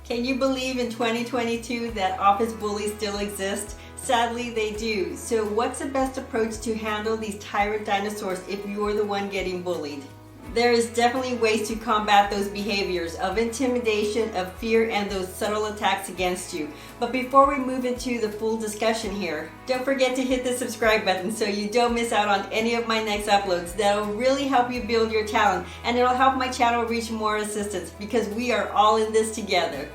Can you believe in 2022 that office bullies still exist? Sadly, they do. So what's the best approach to handle these tyrant dinosaurs if you're the one getting bullied? There is definitely ways to combat those behaviors of intimidation, of fear, and those subtle attacks against you. But before we move into the full discussion here, don't forget to hit the subscribe button so you don't miss out on any of my next uploads. That'll really help you build your talent, and it'll help my channel reach more assistants because we are all in this together.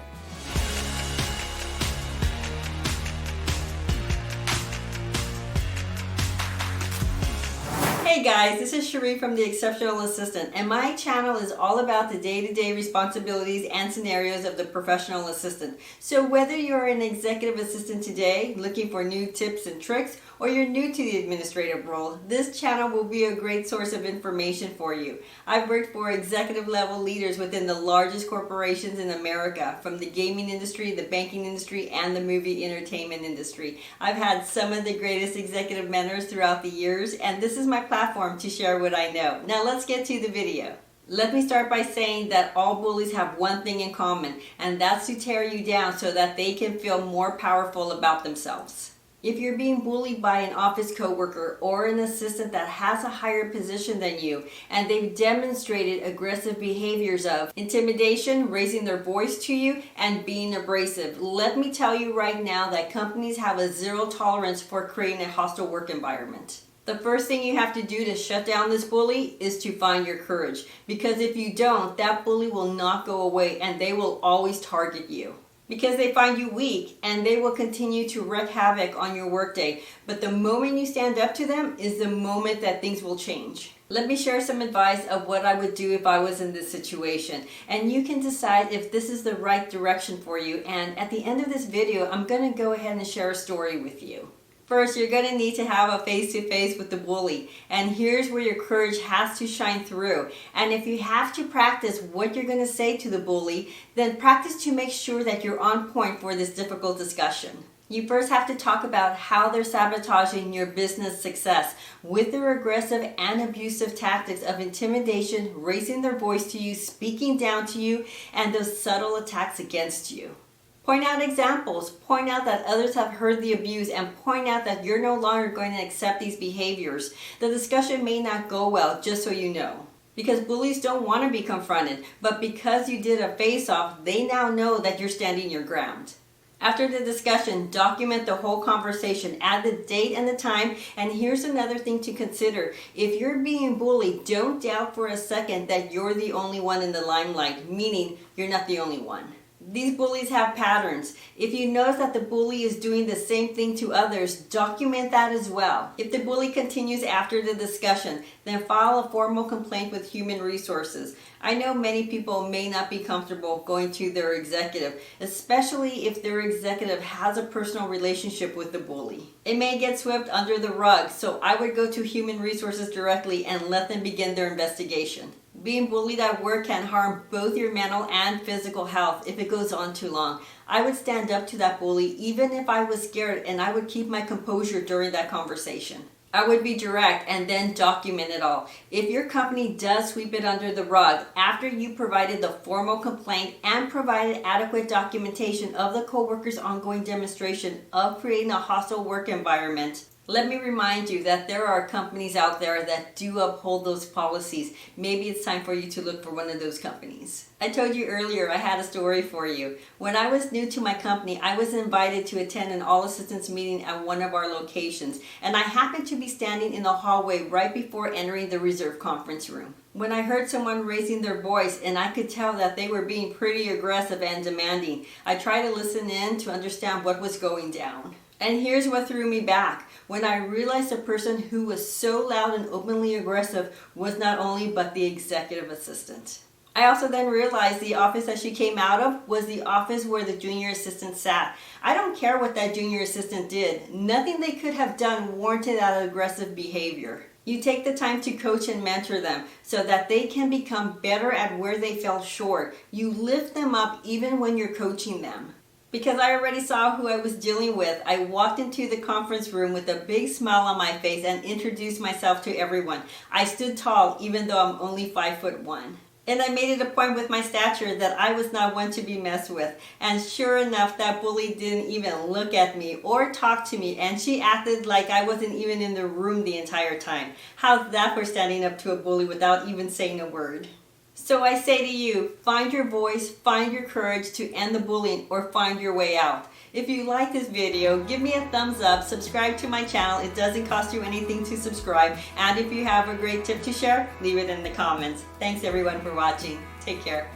Hey guys, this is Cherie from The Exceptional Assistant, and my channel is all about the day-to-day responsibilities and scenarios of the professional assistant. So whether you're an executive assistant today, looking for new tips and tricks, or you're new to the administrative role, this channel will be a great source of information for you. I've worked for executive level leaders within the largest corporations in America, from the gaming industry, the banking industry, and the movie entertainment industry. I've had some of the greatest executive mentors throughout the years, and this is my platform to share what I know. Now let's get to the video. Let me start by saying that all bullies have one thing in common, and that's to tear you down so that they can feel more powerful about themselves. If you're being bullied by an office coworker or an assistant that has a higher position than you, and they've demonstrated aggressive behaviors of intimidation, raising their voice to you, and being abrasive, let me tell you right now that companies have a zero tolerance for creating a hostile work environment. The first thing you have to do to shut down this bully is to find your courage, because if you don't, that bully will not go away and they will always target you. Because they find you weak and they will continue to wreak havoc on your workday. But the moment you stand up to them is the moment that things will change. Let me share some advice of what I would do if I was in this situation. And you can decide if this is the right direction for you. And at the end of this video, I'm going to go ahead and share a story with you. First, you're going to need to have a face-to-face with the bully. And here's where your courage has to shine through. And if you have to practice what you're going to say to the bully, then practice to make sure that you're on point for this difficult discussion. You first have to talk about how they're sabotaging your business success with their aggressive and abusive tactics of intimidation, raising their voice to you, speaking down to you, and those subtle attacks against you. Point out examples, point out that others have heard the abuse, and point out that you're no longer going to accept these behaviors. The discussion may not go well, just so you know. Because bullies don't want to be confronted, but because you did a face-off, they now know that you're standing your ground. After the discussion, document the whole conversation, add the date and the time, and here's another thing to consider. If you're being bullied, don't doubt for a second that you're the only one in the limelight, meaning you're not the only one. These bullies have patterns. If you notice that the bully is doing the same thing to others, document that as well. If the bully continues after the discussion, then file a formal complaint with Human Resources. I know many people may not be comfortable going to their executive, especially if their executive has a personal relationship with the bully. It may get swept under the rug, so I would go to Human Resources directly and let them begin their investigation. Being bullied at work can harm both your mental and physical health if it goes on too long. I would stand up to that bully even if I was scared, and I would keep my composure during that conversation. I would be direct and then document it all. If your company does sweep it under the rug after you provided the formal complaint and provided adequate documentation of the coworker's ongoing demonstration of creating a hostile work environment, let me remind you that there are companies out there that do uphold those policies. Maybe it's time for you to look for one of those companies. I told you earlier I had a story for you. When I was new to my company, I was invited to attend an all-assistants meeting at one of our locations, and I happened to be standing in the hallway right before entering the reserve conference room. When I heard someone raising their voice, and I could tell that they were being pretty aggressive and demanding, I tried to listen in to understand what was going down. And here's what threw me back. When I realized the person who was so loud and openly aggressive was not only but the executive assistant. I also then realized the office that she came out of was the office where the junior assistant sat. I don't care what that junior assistant did. Nothing they could have done warranted that aggressive behavior. You take the time to coach and mentor them so that they can become better at where they fell short. You lift them up even when you're coaching them. Because I already saw who I was dealing with, I walked into the conference room with a big smile on my face and introduced myself to everyone. I stood tall even though I'm only 5'1". And I made it a point with my stature that I was not one to be messed with. And sure enough, that bully didn't even look at me or talk to me, and she acted like I wasn't even in the room the entire time. How's that for standing up to a bully without even saying a word? So I say to you, find your voice, find your courage to end the bullying, or find your way out. If you like this video, give me a thumbs up, subscribe to my channel. It doesn't cost you anything to subscribe. And if you have a great tip to share, leave it in the comments. Thanks everyone for watching. Take care.